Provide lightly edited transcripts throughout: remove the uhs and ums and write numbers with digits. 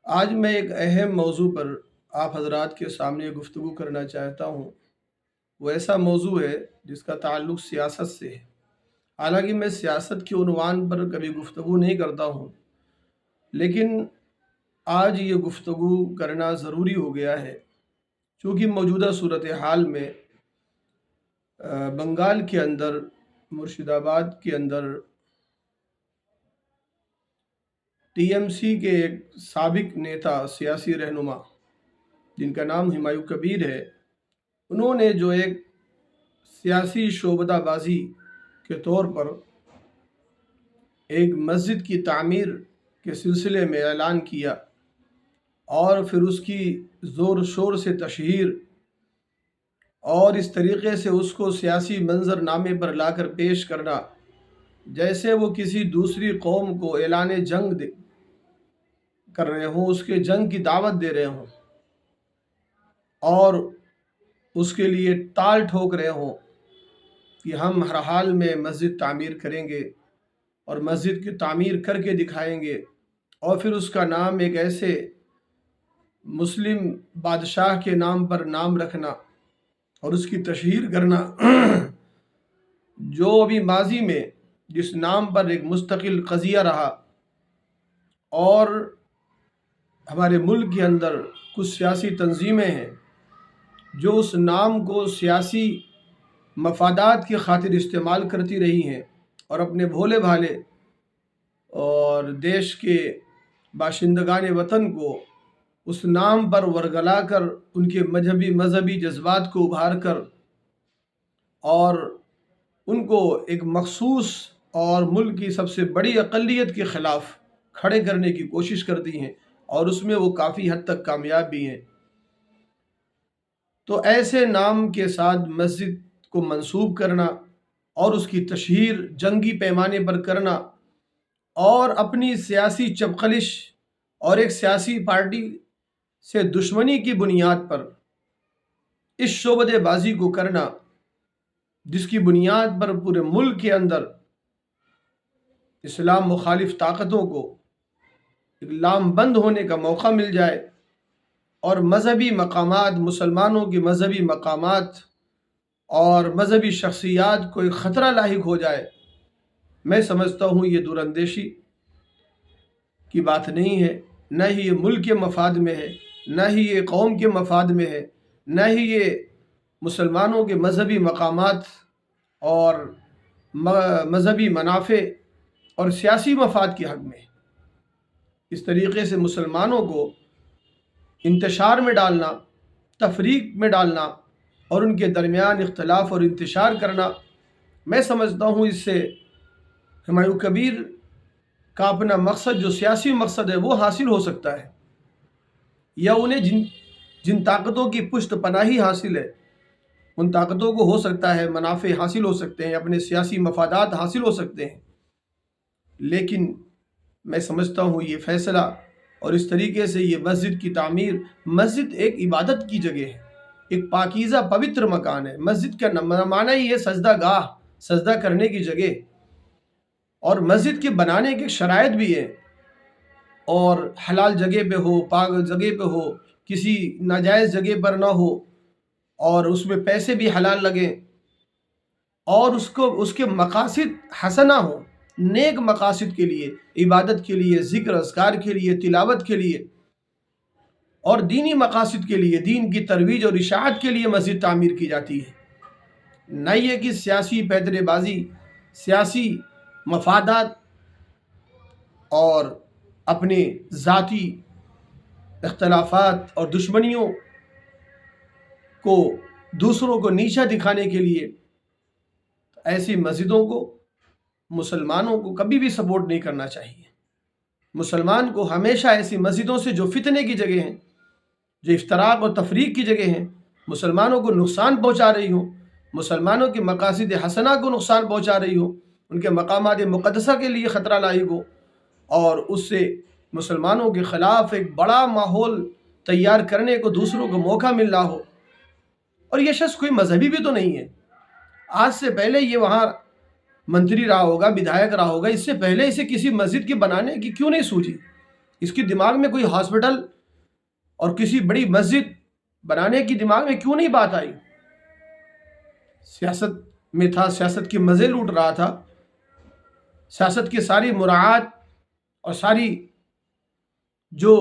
آج میں ایک اہم موضوع پر آپ حضرات کے سامنے گفتگو کرنا چاہتا ہوں۔ وہ ایسا موضوع ہے جس کا تعلق سیاست سے ہے۔ حالانکہ میں سیاست کے عنوان پر کبھی گفتگو نہیں کرتا ہوں، لیکن آج یہ گفتگو کرنا ضروری ہو گیا ہے، چونکہ موجودہ صورتحال میں بنگال کے اندر، مرشد آباد کے اندر ٹی ایم سی کے ایک سابق نیتا، سیاسی رہنما جن کا نام ہمایوں کبیر ہے، انہوں نے جو ایک سیاسی شعبدہ بازی کے طور پر ایک مسجد کی تعمیر کے سلسلے میں اعلان کیا اور پھر اس کی زور شور سے تشہیر اور اس طریقے سے اس کو سیاسی منظر نامے پر لا کر پیش کرنا جیسے وہ کسی دوسری قوم کو اعلان جنگ کر رہے ہوں، اس کے جنگ کی دعوت دے رہے ہوں اور اس کے لیے تال ٹھوک رہے ہوں کہ ہم ہر حال میں مسجد تعمیر کریں گے اور مسجد کی تعمیر کر کے دکھائیں گے، اور پھر اس کا نام ایک ایسے مسلم بادشاہ کے نام پر نام رکھنا اور اس کی تشہیر کرنا جو ابھی ماضی میں جس نام پر ایک مستقل قضیہ رہا، اور ہمارے ملک کے اندر کچھ سیاسی تنظیمیں ہیں جو اس نام کو سیاسی مفادات کی خاطر استعمال کرتی رہی ہیں اور اپنے بھولے بھالے اور دیش کے باشندگان وطن کو اس نام پر ورگلا کر ان کے مذہبی جذبات کو ابھار کر اور ان کو ایک مخصوص اور ملک کی سب سے بڑی اقلیت کے خلاف کھڑے کرنے کی کوشش کرتی ہیں، اور اس میں وہ کافی حد تک کامیاب بھی ہیں۔ تو ایسے نام کے ساتھ مسجد کو منسوب کرنا اور اس کی تشہیر جنگی پیمانے پر کرنا اور اپنی سیاسی چپقلش اور ایک سیاسی پارٹی سے دشمنی کی بنیاد پر اس شعبدے بازی کو کرنا، جس کی بنیاد پر پورے ملک کے اندر اسلام مخالف طاقتوں کو ایک لام بند ہونے کا موقع مل جائے اور مذہبی مقامات، مسلمانوں کے مذہبی مقامات اور مذہبی شخصیات کو ایک خطرہ لاحق ہو جائے، میں سمجھتا ہوں یہ دور اندیشی کی بات نہیں ہے، نہ ہی یہ ملک کے مفاد میں ہے، نہ ہی یہ قوم کے مفاد میں ہے، نہ ہی یہ مسلمانوں کے مذہبی مقامات اور مذہبی منافع اور سیاسی مفاد کے حق میں ہے۔ اس طریقے سے مسلمانوں کو انتشار میں ڈالنا، تفریق میں ڈالنا اور ان کے درمیان اختلاف اور انتشار کرنا، میں سمجھتا ہوں اس سے ہمایوں کبیر کا اپنا مقصد جو سیاسی مقصد ہے وہ حاصل ہو سکتا ہے، یا انہیں جن طاقتوں کی پشت پناہی حاصل ہے ان طاقتوں کو ہو سکتا ہے منافع حاصل ہو سکتے ہیں، اپنے سیاسی مفادات حاصل ہو سکتے ہیں، لیکن میں سمجھتا ہوں یہ فیصلہ اور اس طریقے سے یہ مسجد کی تعمیر، مسجد ایک عبادت کی جگہ ہے، ایک پاکیزہ پوتر مکان ہے۔ مسجد کا معنی ہی ہے سجدہ گاہ، سجدہ کرنے کی جگہ، اور مسجد کے بنانے کے شرائط بھی ہیں، اور حلال جگہ پہ ہو، پاک جگہ پہ ہو، کسی ناجائز جگہ پر نہ ہو، اور اس میں پیسے بھی حلال لگیں، اور اس کے مقاصد حسنہ ہوں، نیک مقاصد کے لیے، عبادت کے لیے، ذکر اذکار کے لیے، تلاوت کے لیے اور دینی مقاصد کے لیے، دین کی ترویج اور اشاعت کے لیے مسجد تعمیر کی جاتی ہے، نہ یہ کہ سیاسی پیدرے بازی، سیاسی مفادات اور اپنے ذاتی اختلافات اور دشمنیوں کو دوسروں کو نیچا دکھانے کے لیے ایسی مسجدوں کو مسلمانوں کو کبھی بھی سپورٹ نہیں کرنا چاہیے۔ مسلمان کو ہمیشہ ایسی مسجدوں سے جو فتنے کی جگہ ہیں، جو افتراق اور تفریق کی جگہ ہیں، مسلمانوں کو نقصان پہنچا رہی ہوں، مسلمانوں کے مقاصد حسنہ کو نقصان پہنچا رہی ہوں، ان کے مقامات مقدسہ کے لیے خطرہ لاحق ہو، اور اس سے مسلمانوں کے خلاف ایک بڑا ماحول تیار کرنے کو دوسروں کو موقع مل رہا ہو۔ اور یہ شخص کوئی مذہبی بھی تو نہیں ہے، آج سے پہلے یہ وہاں منتری رہا ہوگا، بدھایک رہا ہوگا، اس سے پہلے اسے کسی مسجد کے بنانے کی کیوں نہیں سوچی؟ اس کی دماغ میں کوئی ہاسپٹل اور کسی بڑی مسجد بنانے کی دماغ میں کیوں نہیں بات آئی؟ سیاست میں تھا، سیاست کے مزے لوٹ رہا تھا، سیاست کی ساری مراعات اور ساری جو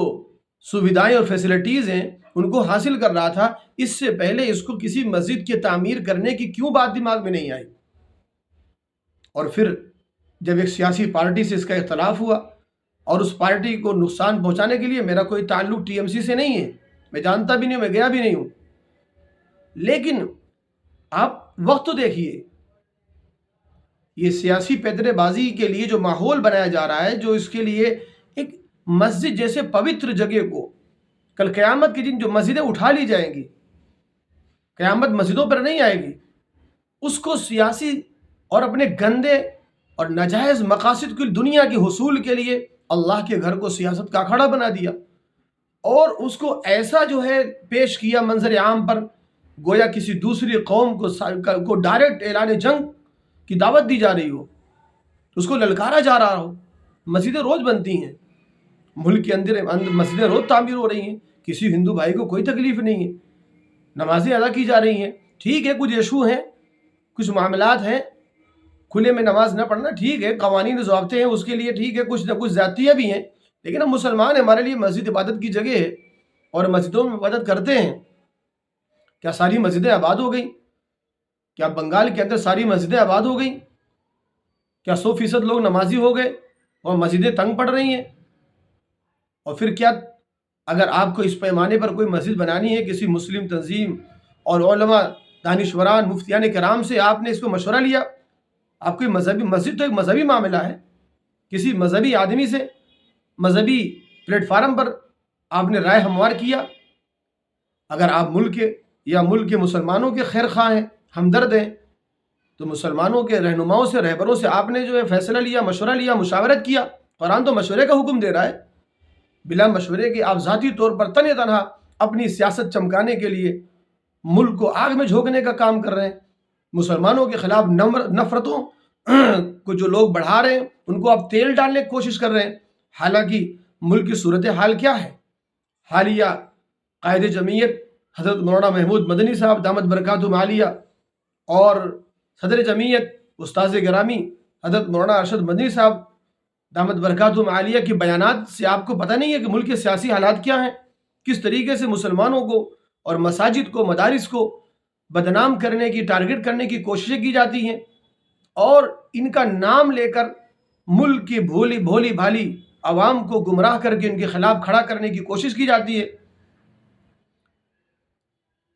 سویدھائیں اور فیسلٹیز ہیں ان کو حاصل کر رہا تھا۔ اس سے پہلے اس کو کسی مسجد کی تعمیر کرنے کی کیوں بات دماغ میں نہیں آئی؟ اور پھر جب ایک سیاسی پارٹی سے اس کا اختلاف ہوا، اور اس پارٹی کو نقصان پہنچانے کے لیے، میرا کوئی تعلق ٹی ایم سی سے نہیں ہے، میں جانتا بھی نہیں ہوں، میں گیا بھی نہیں ہوں، لیکن آپ وقت تو دیکھیے، یہ سیاسی پیدرے بازی کے لیے جو ماحول بنایا جا رہا ہے، جو اس کے لیے ایک مسجد جیسے پوتر جگہ کو، کل قیامت کے دن جو مسجدیں اٹھا لی جائیں گی، قیامت مسجدوں پر نہیں آئے گی، اس کو سیاسی اور اپنے گندے اور ناجائز مقاصد کی دنیا کے حصول کے لیے اللہ کے گھر کو سیاست کا اکھڑا بنا دیا، اور اس کو ایسا جو ہے پیش کیا منظر عام پر، گویا کسی دوسری قوم کو ڈائریکٹ اعلان جنگ کی دعوت دی جا رہی ہو، اس کو للکارا جا رہا ہو۔ مسجدیں روز بنتی ہیں، ملک کے اندر مسجدیں روز تعمیر ہو رہی ہیں، کسی ہندو بھائی کو کوئی تکلیف نہیں ہے، نمازیں ادا کی جا رہی ہیں۔ ٹھیک ہے، کچھ ایشو ہیں، کچھ معاملات ہیں، کھلے میں نماز نہ پڑھنا ٹھیک ہے، قوانین ضابطے ہیں اس کے لیے ٹھیک ہے، کچھ نہ کچھ زیادتیاں بھی ہیں، لیکن ہم مسلمان ہیں، ہمارے لیے مسجد عبادت کی جگہ ہے اور مسجدوں میں عبادت کرتے ہیں۔ کیا ساری مسجدیں آباد ہو گئیں؟ کیا بنگال کے اندر ساری مسجدیں آباد ہو گئیں؟ کیا 100% لوگ نمازی ہو گئے اور مسجدیں تنگ پڑ رہی ہیں؟ اور پھر کیا اگر آپ کو اس پیمانے پر کوئی مسجد بنانی ہے، کسی مسلم تنظیم اور علماء دانشوران مفتیان کرام سے آپ نے اس کو مشورہ لیا، آپ کوئی مذہبی مسجد تو ایک مذہبی معاملہ ہے، کسی مذہبی آدمی سے مذہبی پلیٹ فارم پر آپ نے رائے ہموار کیا؟ اگر آپ ملک کے مسلمانوں کے خیر خواہ ہیں، ہمدرد ہیں، تو مسلمانوں کے رہنماؤں سے، رہبروں سے آپ نے جو ہے فیصلہ لیا، مشورہ لیا، مشاورت کیا۔ قرآن تو مشورے کا حکم دے رہا ہے، بلا مشورے کے آپ ذاتی طور پر تنہا اپنی سیاست چمکانے کے لیے ملک کو آگ میں جھونکنے کا کام کر رہے ہیں۔ مسلمانوں کے خلاف نفرتوں کو جو لوگ بڑھا رہے ہیں ان کو آپ تیل ڈالنے کی کوشش کر رہے ہیں، حالانکہ ملک کی صورتحال کیا ہے؟ حالیہ قائد جمعیت حضرت مولانا محمود مدنی صاحب دامت برکاتہم عالیہ اور صدر جمعیت استاذ گرامی حضرت مولانا ارشد مدنی صاحب دامت برکاتہم عالیہ کی بیانات سے آپ کو پتہ نہیں ہے کہ ملک کے سیاسی حالات کیا ہیں، کس طریقے سے مسلمانوں کو اور مساجد کو، مدارس کو بدنام کرنے کی، ٹارگٹ کرنے کی کوششیں کی جاتی ہیں، اور ان کا نام لے کر ملک کی بھولی بھالی عوام کو گمراہ کر کے ان کے خلاف کھڑا کرنے کی کوشش کی جاتی ہے۔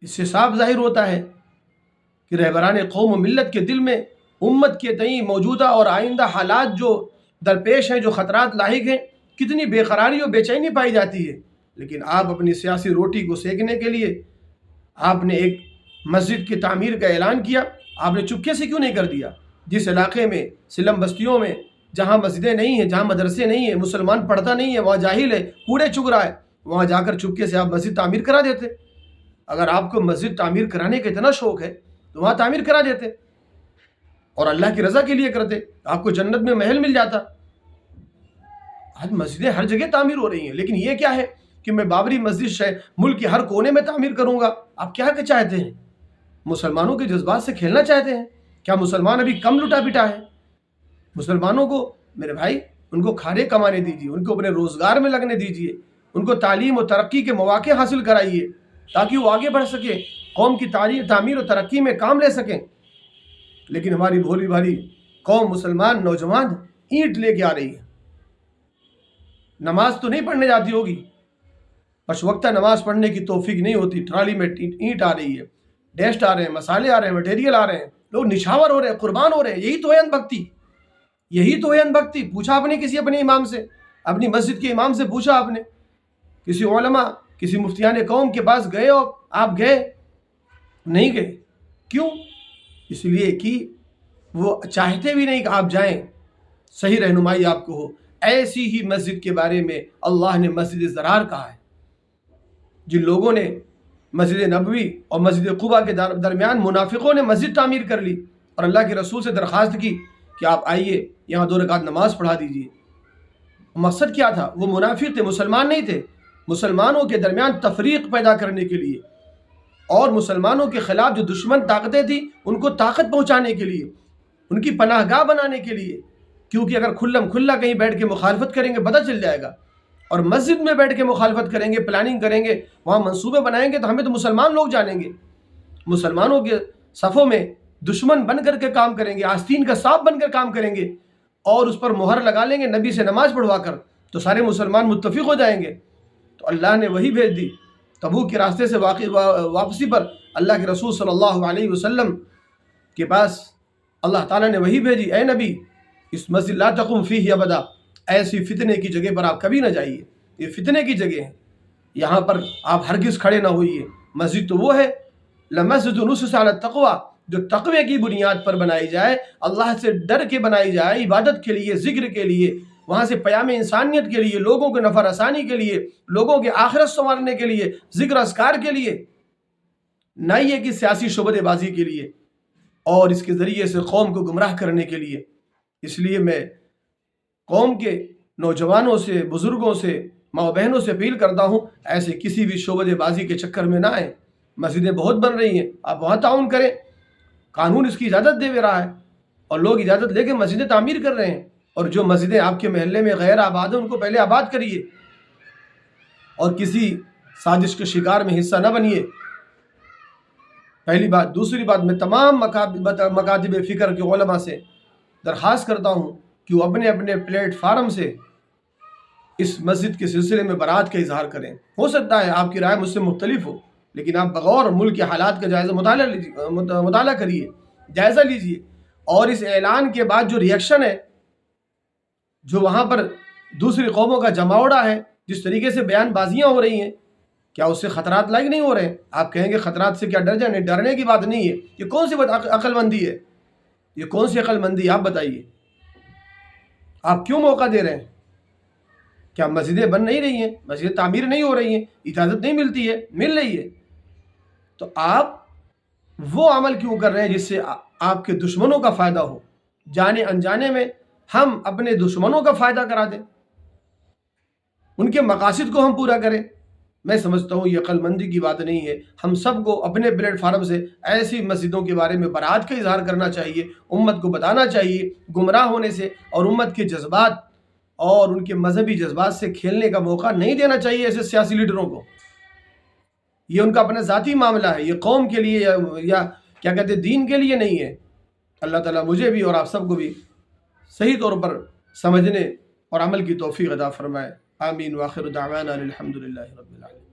اس سے صاف ظاہر ہوتا ہے کہ رہبران قوم و ملت کے دل میں امت کے تئیں موجودہ اور آئندہ حالات جو درپیش ہیں، جو خطرات لاحق ہیں، کتنی بے قراری اور بے چینی پائی جاتی ہے، لیکن آپ اپنی سیاسی روٹی کو سیکنے کے لیے آپ نے ایک مسجد کی تعمیر کا اعلان کیا۔ آپ نے چپکے سے کیوں نہیں کر دیا؟ جس علاقے میں، سلم بستیوں میں جہاں مسجدیں نہیں ہیں، جہاں مدرسے نہیں ہیں، مسلمان پڑھتا نہیں ہے، وہاں جاہل ہے، کوڑے چگ رہا ہے، وہاں جا کر چپکے سے آپ مسجد تعمیر کرا دیتے۔ اگر آپ کو مسجد تعمیر کرانے کا اتنا شوق ہے تو وہاں تعمیر کرا دیتے اور اللہ کی رضا کے لیے کرتے، آپ کو جنت میں محل مل جاتا۔ آج مسجدیں ہر جگہ تعمیر ہو رہی ہیں، لیکن یہ کیا ہے کہ میں بابری مسجد ملک کے ہر کونے میں تعمیر کروں گا۔ آپ کیا چاہتے ہیں؟ مسلمانوں کے جذبات سے کھیلنا چاہتے ہیں؟ کیا مسلمان ابھی کم لٹا پٹا ہے؟ مسلمانوں کو میرے بھائی ان کو کھانے کمانے دیجیے، ان کو اپنے روزگار میں لگنے دیجیے، ان کو تعلیم و ترقی کے مواقع حاصل کرائیے تاکہ وہ آگے بڑھ سکیں، قوم کی تعمیر و ترقی میں کام لے سکیں۔ لیکن ہماری بھولی بھالی قوم مسلمان نوجوان اینٹ لے کے آ رہی ہے، نماز تو نہیں پڑھنے جاتی ہوگی، پش وقتہ نماز پڑھنے کی توفیق نہیں ہوتی، ٹرالی میں اینٹ آ رہی ہے، ڈیسٹ آ رہے ہیں، مسالے آ رہے ہیں، مٹیریل آ رہے ہیں، لوگ نشاور ہو رہے ہیں، قربان ہو رہے ہیں۔ یہی تو ہے اندھ بھکتی، یہی تو ہے اندھ بھکتی۔ پوچھا آپ نے کسی اپنے امام سے، اپنی مسجد کے امام سے پوچھا آپ نے؟ کسی علماء، کسی مفتیان قوم کے پاس گئے ہو؟ آپ گئے؟ نہیں گئے۔ کیوں؟ اس لیے کہ وہ چاہتے بھی نہیں کہ آپ جائیں، صحیح رہنمائی آپ کو ہو۔ ایسی ہی مسجد کے بارے میں اللہ نے مسجد زرار کہا ہے۔ جن لوگوں نے مسجد نبوی اور مسجد قباء کے درمیان منافقوں نے مسجد تعمیر کر لی اور اللہ کے رسول سے درخواست کی کہ آپ آئیے یہاں 2 رکعت نماز پڑھا دیجیے، مقصد کیا تھا؟ وہ منافق تھے، مسلمان نہیں تھے. مسلمانوں کے درمیان تفریق پیدا کرنے کے لیے اور مسلمانوں کے خلاف جو دشمن طاقتیں تھیں ان کو طاقت پہنچانے کے لیے، ان کی پناہ گاہ بنانے کے لیے. کیونکہ اگر کھلم کھلا کہیں بیٹھ کے مخالفت کریں گے پتہ چل جائے گا، اور مسجد میں بیٹھ کے مخالفت کریں گے، پلاننگ کریں گے، وہاں منصوبے بنائیں گے تو ہمیں تو مسلمان لوگ جانیں گے. مسلمانوں کے صفوں میں دشمن بن کر کے کام کریں گے، آستین کا سانپ بن کر کام کریں گے اور اس پر مہر لگا لیں گے نبی سے نماز پڑھوا کر، تو سارے مسلمان متفق ہو جائیں گے. تو اللہ نے وہی بھیج دی. تبوک کے راستے سے واپسی پر اللہ کے رسول صلی اللہ علیہ وسلم کے پاس اللہ تعالیٰ نے وہی بھیجی، اے نبی اس مسجد لا تقم فیہ ابدا، ایسی فتنے کی جگہ پر آپ کبھی نہ جائیے، یہ فتنے کی جگہ ہے، یہاں پر آپ ہرگز کھڑے نہ ہوئیے. مسجد تو وہ ہے لمسجد نسس علی التقوی، جو تقوی کی بنیاد پر بنائی جائے، اللہ سے ڈر کے بنائی جائے، عبادت کے لیے، ذکر کے لیے، وہاں سے پیام انسانیت کے لیے، لوگوں کے نفع رسانی کے لیے، لوگوں کے آخرت سنوارنے کے لیے، ذکر اذکار کے لیے، نہ یہ کہ سیاسی شعبدے بازی کے لیے اور اس کے ذریعے سے قوم کو گمراہ کرنے کے لیے. اس لیے میں قوم کے نوجوانوں سے، بزرگوں سے، ماں بہنوں سے اپیل کرتا ہوں ایسے کسی بھی شعبدے بازی کے چکر میں نہ آئیں. مسجدیں بہت بن رہی ہیں، آپ وہاں تعاون کریں، قانون اس کی اجازت دے رہا ہے اور لوگ اجازت لے کے مسجدیں تعمیر کر رہے ہیں. اور جو مسجدیں آپ کے محلے میں غیر آباد ہیں ان کو پہلے آباد کریے اور کسی سازش کے شکار میں حصہ نہ بنیے. پہلی بات. دوسری بات، میں تمام مکاتب فکر کے علماء سے درخواست کرتا ہوں کہ وہ اپنے اپنے پلیٹ فارم سے اس مسجد کے سلسلے میں برات کا اظہار کریں. ہو سکتا ہے آپ کی رائے مجھ سے مختلف ہو، لیکن آپ بغور ملک کے حالات کا جائزہ مطالعہ کریے، جائزہ لیجئے. اور اس اعلان کے بعد جو ریئیکشن ہے، جو وہاں پر دوسری قوموں کا جماوڑا ہے، جس طریقے سے بیان بازیاں ہو رہی ہیں، کیا اس سے خطرات لاحق نہیں ہو رہے ہیں؟ آپ کہیں گے خطرات سے کیا ڈر جانے؟ ڈرنے کی بات نہیں ہے. یہ کون سی عقل مندی ہے؟ یہ کون سی عقل مندی ہے؟ آپ بتائیے. آپ کیوں موقع دے رہے ہیں؟ کیا مسجدیں بن نہیں رہی ہیں؟ مسجدیں تعمیر نہیں ہو رہی ہیں؟ اجازت نہیں ملتی ہے؟ مل رہی ہے. تو آپ وہ عمل کیوں کر رہے ہیں جس سے آپ کے دشمنوں کا فائدہ ہو؟ جانے انجانے میں ہم اپنے دشمنوں کا فائدہ کرا دیں، ان کے مقاصد کو ہم پورا کریں. میں سمجھتا ہوں یہ عقل مندی کی بات نہیں ہے. ہم سب کو اپنے پلیٹ فارم سے ایسی مسجدوں کے بارے میں برات کا اظہار کرنا چاہیے، امت کو بتانا چاہیے، گمراہ ہونے سے اور امت کے جذبات اور ان کے مذہبی جذبات سے کھیلنے کا موقع نہیں دینا چاہیے ایسے سیاسی لیڈروں کو. یہ ان کا اپنا ذاتی معاملہ ہے، یہ قوم کے لیے یا کیا کہتے ہیں دین کے لیے نہیں ہے. اللہ تعالیٰ مجھے بھی اور آپ سب کو بھی صحیح طور پر سمجھنے اور عمل کی توفیق عطا فرمائے. آمین. وآخر دعوانا الحمد للہ رب العالمین.